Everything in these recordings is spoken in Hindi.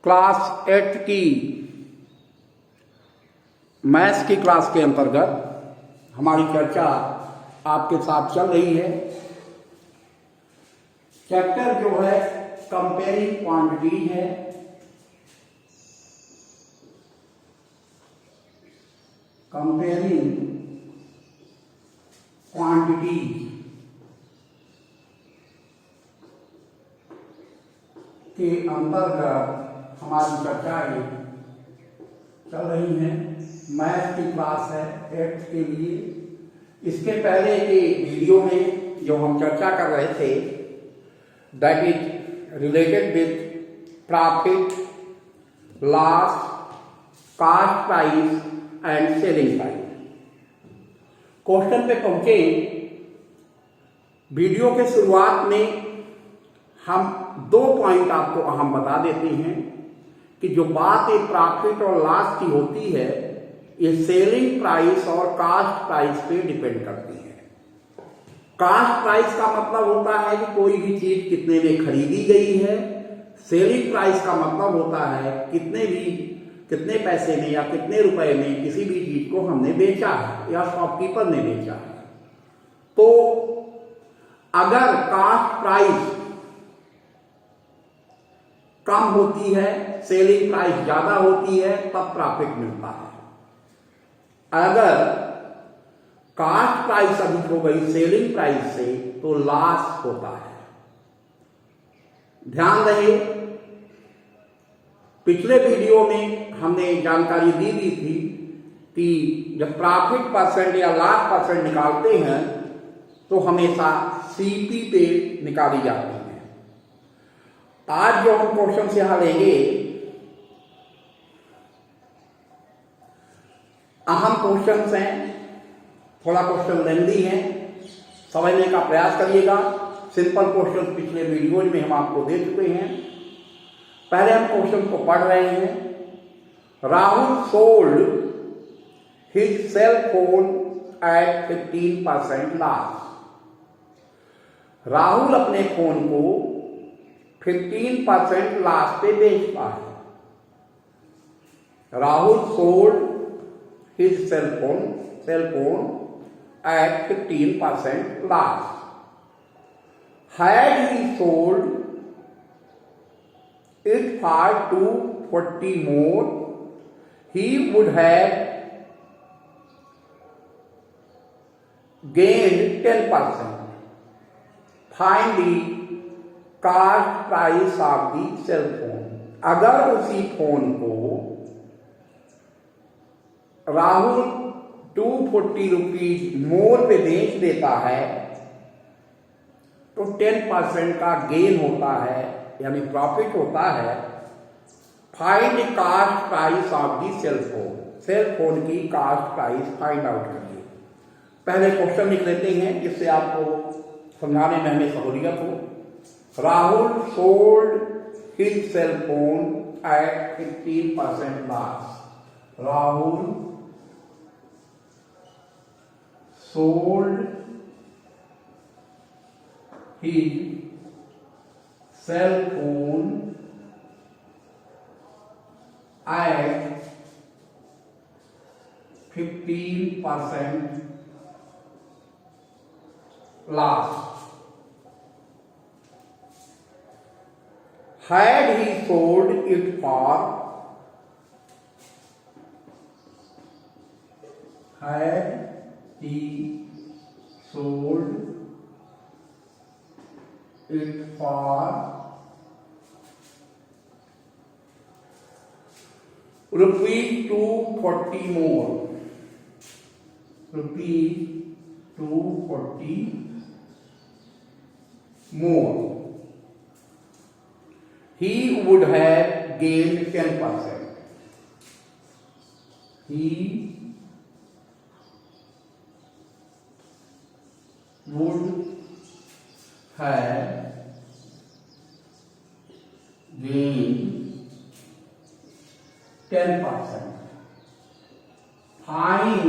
क्लास 8 की मैथ्स की क्लास के अंतर्गत हमारी चर्चा आपके साथ चल रही है। चैप्टर जो है कंपेयरिंग क्वांटिटी है। कंपेयरिंग क्वांटिटी के अंतर्गत हमारी चर्चाएं चल रही हैं। मैथ की क्लास है 8 के लिए। इसके पहले के वीडियो में जो हम चर्चा कर रहे थे that is related with profit, loss, cost price and selling price. Question पे पहुंचे। वीडियो के शुरुआत में हम 2 पॉइंट आपको अहम बता देते हैं कि जो बात ये प्रॉफिट और लॉस की होती है ये सेलिंग प्राइस और कॉस्ट प्राइस पे डिपेंड करती है। कॉस्ट प्राइस का मतलब होता है कि कोई भी चीज कितने में खरीदी गई है। सेलिंग प्राइस का मतलब होता है कितने पैसे में या कितने रुपए में किसी भी चीज को हमने बेचा है या शॉपकीपर ने बेचा है। तो अगर कॉस्ट प्राइस कम होती है, सेलिंग प्राइस ज्यादा होती है, तब प्रॉफिट मिलता है। अगर कॉस्ट प्राइस अधिक हो गई सेलिंग प्राइस से तो लॉस होता है। ध्यान रहे, पिछले वीडियो में हमने जानकारी दी थी कि जब प्रॉफिट परसेंट या लॉस परसेंट निकालते हैं तो हमेशा सीपी पे निकाली जाती है। आज जो हम क्वेश्चन यहां लेंगे अहम क्वेश्चन हैं। थोड़ा क्वेश्चन लेंदी है, समझने का प्रयास करिएगा। सिंपल क्वेश्चन पिछले वीडियो में हम आपको दे चुके हैं। पहले हम क्वेश्चन को पढ़ रहे हैं। Rahul sold his cell phone at 15% loss. Rahul अपने फोन को 15% लॉस पे बेचता है। Rahul sold his cell phone at 15% loss. Had he sold it for 240 more, he would have gained 10%. Find the cost price of the cell phone. अगर उसी फोन को राहुल 240 रुपीज मोर पे बेच देता है तो 10% का गेन होता है, यानी प्रॉफिट होता है। Find cost price of the cell phone की कॉस्ट प्राइस फाइंड आउट करिए। पहले क्वेश्चन लिख लेते हैं जिससे आपको समझाने में हमें सहूलियत हो। Rahul sold his cell phone at 15% loss. Rahul sold his cell phone at 15% loss. Had he sold it for he sold it for rupees 240 more. Rupees 240 more. He would have gained 10%. He would have gained 10%. Find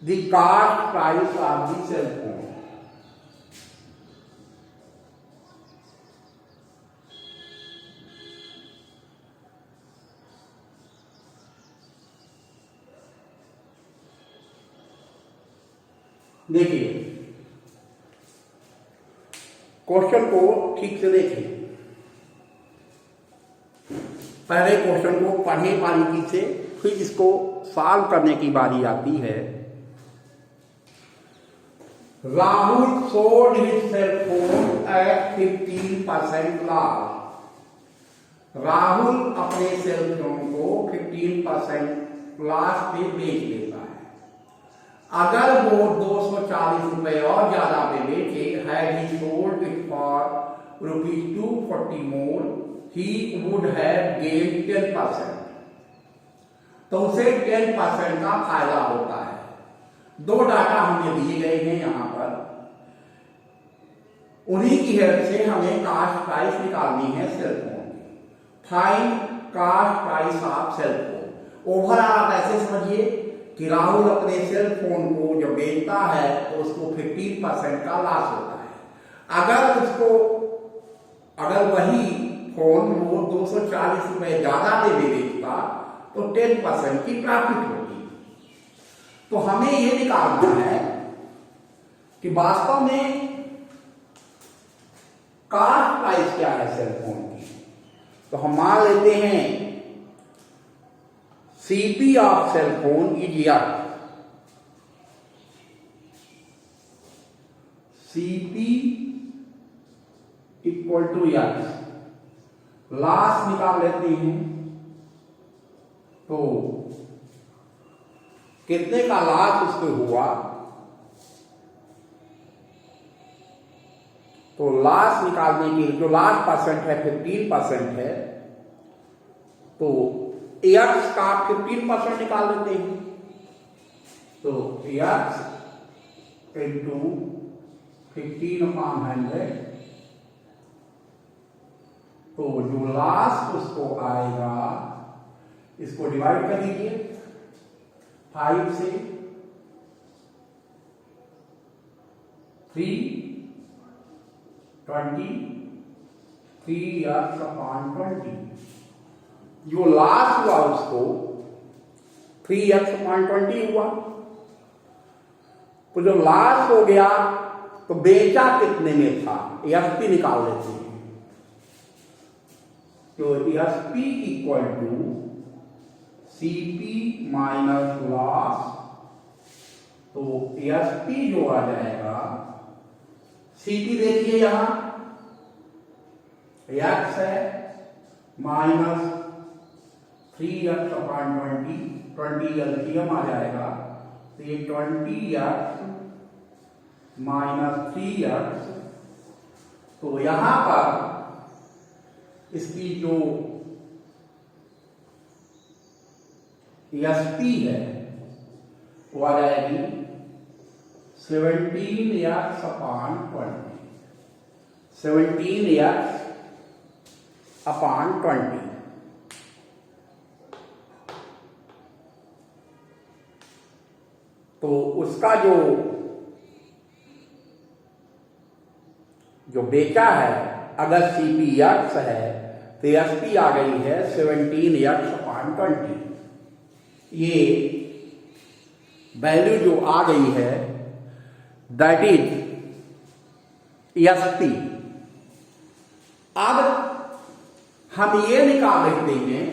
the cost price of the cell phone. देखिए क्वेश्चन को ठीक से देखिए, पहले क्वेश्चन को पढ़े बारीकी से, फिर इसको सॉल्व करने की बारी आती है। Rahul sold his cell phone at 15% loss. Rahul अपने सेल फोन को 15% लॉस पे बेच देता है। अगर वो 240 रुपए और ज्यादा पे बेचे, had he sold it for ₹240 more, he would have gained 10%। तो उसे 10% का फायदा होता है। दो डाटा हमें दिए गए हैं यहां पर, उन्हीं की हेल्प से हमें कास्ट प्राइस निकालनी है सेल फोन की। Find cost price of cell phone. Overall आप ऐसे समझिए कि राहुल अपने सेल फोन को जब बेचता है तो उसको 15% का लॉस होता है। अगर वही फोन वो 240 रुपए ज्यादा दे बेचता तो 10% की प्रॉफिट होगी। तो हमें ये निकालना है कि वास्तव में कास्ट प्राइस क्या है सेल फोन की। तो हम मान लेते हैं CP of cell phone is yet, CP equal to yet. Loss निकाल लेते हैं, तो कितने का लॉस उसको हुआ, तो लॉस निकालने के लिए जो लॉस परसेंट है 15% है, तो एक्स का 15% निकाल लेते हैं। तो एक्स इंटू 15/100, तो जो लास्ट उसको आएगा, इसको डिवाइड कर दीजिए 5 से, 320, 3x/20। जो लास्ट हुआ उसको 3x/20 हुआ। तो जो लास्ट हो गया तो बेचा कितने में था, एसपी निकाल लेते हैं। तो SP equal to CP minus loss. तो एसपी जो आ जाएगा, सीपी देखिए यहां एक्स है माइनस 3x/20, 20 एलसीएम आ जाएगा। तो ये 20x माइनस 3x। तो यहां पर इसकी जो एसपी है वो आ जाएगी 17x/20, 17x/20। तो उसका जो बेचा है, अगर सीपीएक्स है तो एसपी आ गई है 17x/20। ये वैल्यू जो आ गई है दैट इज एसपी। अब हम ये निकाल लेते हैं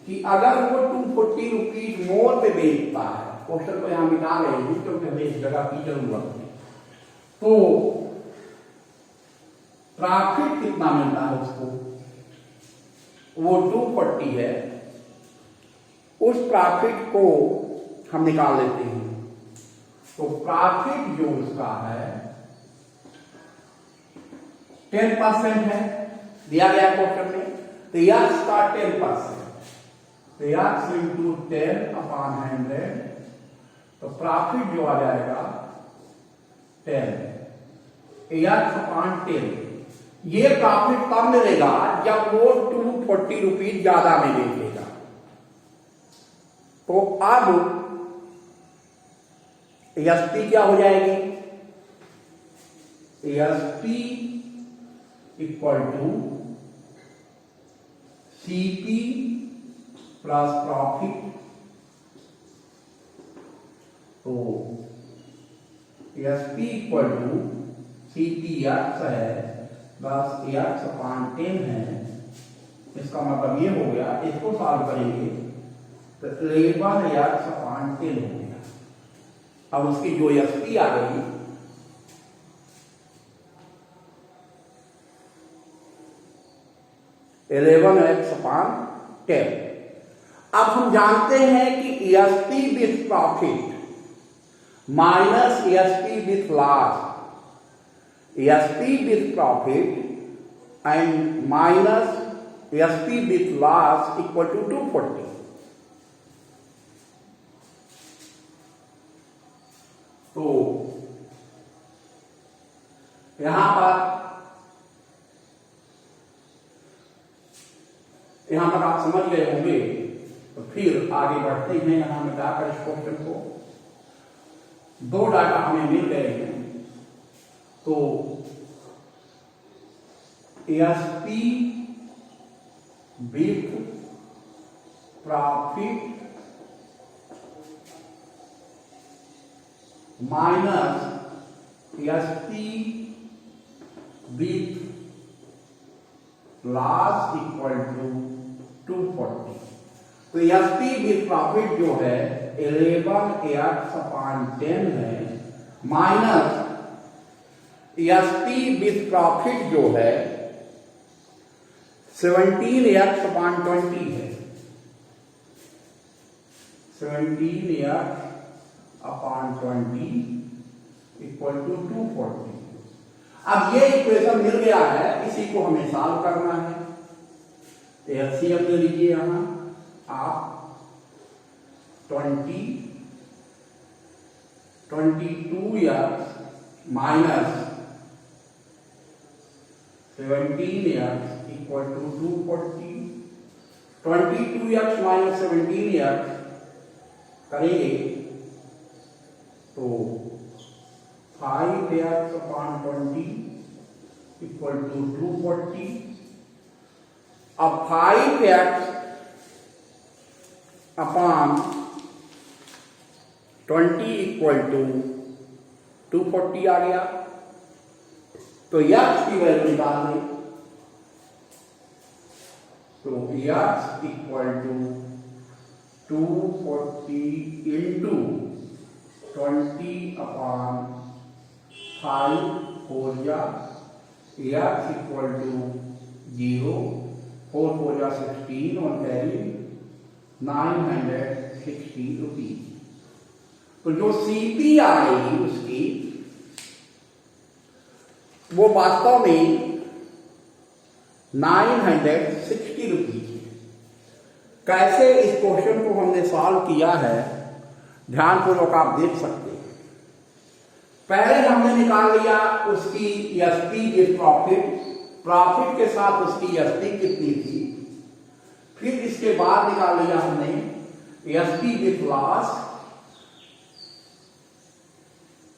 कि अगर वो 240 रुपीज मोर पे बेचता है, क्वेश्चन को यहां मिटा रहे हैं क्योंकि हमें इस जगह की जरूरत है, तो प्रॉफिट कितना मिलता है उसको, वो 240 है। उस प्रॉफिट को हम निकाल लेते हैं। तो प्रॉफिट जो उसका है 10% है, दिया गया क्वेश्चन में। तो यक्स का 10%, तो यक्स इंटू 10/100, तो प्रॉफिट जो आ जाएगा 10 x/10। ये प्रॉफिट तब मिलेगा जब वो 240 रुपीज ज्यादा में बेचेगा। तो अब एसपी क्या हो जाएगी, SP equal to CP plus profit. तो S P equal to C P X है प्लस एक्स अपान 10 है। इसका मतलब ये हो गया, इसको सॉल्व करेंगे तो 11 एक्स अपान 10 हो गया। अब उसकी जो एस पी आ गई 11x अपान 10। अब हम जानते हैं कि S P with profit minus S P with loss, S P with profit and minus S P with loss equal to 240। तो यहां तक आप समझ गए होंगे। तो फिर आगे बढ़ते हैं। यहां में जाकर इस क्वेश्चन को दो डाटा हमें मिल गए हैं। तो S P with profit minus S P with loss equal to 240। तो एस पी विथ प्रॉफिट जो है 11x अपान 10 है minus S P with profit जो है 17x अपान 20 है। 17x upon 20 equal to 240। अब ये इक्वेशन मिल गया है, इसी को हमें सॉल्व करना है। तो एलसीएम ले लीजिए यहां आप 22x minus 17x equal to 240। 22x minus 17x करेंगे तो 5x अपान 20 इक्वल टू 240। अब 5x अपान 20 इक्वल टू 240 आ गया। तो x की वैल्यू निकाल दें। तो x इक्वल टू 240 इंटू 20 अपान 5 हो जा x इक्वल टू 0, 4 4 जा 16 और कैरी 960 रुपीज। तो जो सीपी आएगी उसकी वो वास्तव में 960 रुपीज है। कैसे इस क्वेश्चन को हमने सॉल्व किया है ध्यानपूर्वक आप देख सकते हैं। पहले हमने निकाल लिया उसकी एसपी विथ प्रॉफिट, प्रॉफिट के साथ उसकी एसपी कितनी थी। फिर इसके बाद निकाल लिया हमने एसपी विथ लॉस,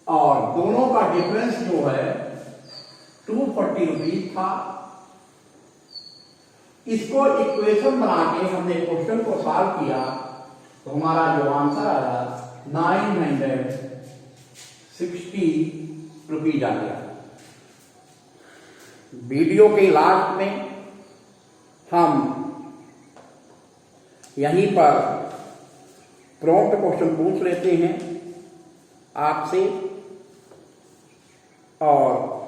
और दोनों का डिफरेंस जो है 240 रुपीज था। इसको इक्वेशन बना के हमने क्वेश्चन को सॉल्व किया तो हमारा जो आंसर आया 960 रुपीज आ गया। वीडियो के लास्ट में हम यहीं पर प्रॉम्प्ट क्वेश्चन पूछ लेते हैं आपसे, और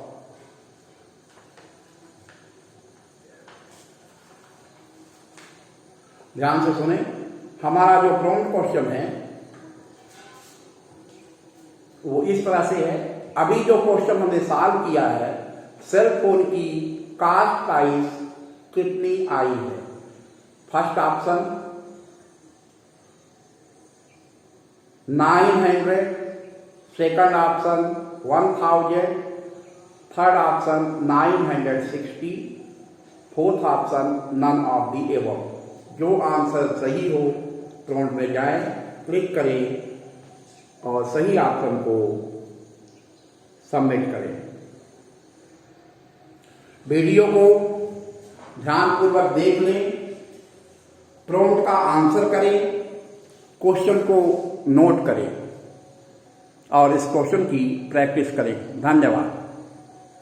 ध्यान से सुने। हमारा जो प्रॉम्प्ट क्वेश्चन है वो इस तरह से है। अभी जो क्वेश्चन हमने सॉल्व किया है, सेल फोन की कास्ट प्राइस कितनी आई है। First option 900, second option 1000, third option 960, fourth option none of the above. जो आंसर सही हो प्रॉम्प्ट में जाएं, क्लिक करें और सही ऑप्शन को सबमिट करें। वीडियो को ध्यानपूर्वक देख लें, प्रॉम्प्ट का आंसर करें, क्वेश्चन को नोट करें और इस क्वेश्चन की प्रैक्टिस करें। धन्यवाद।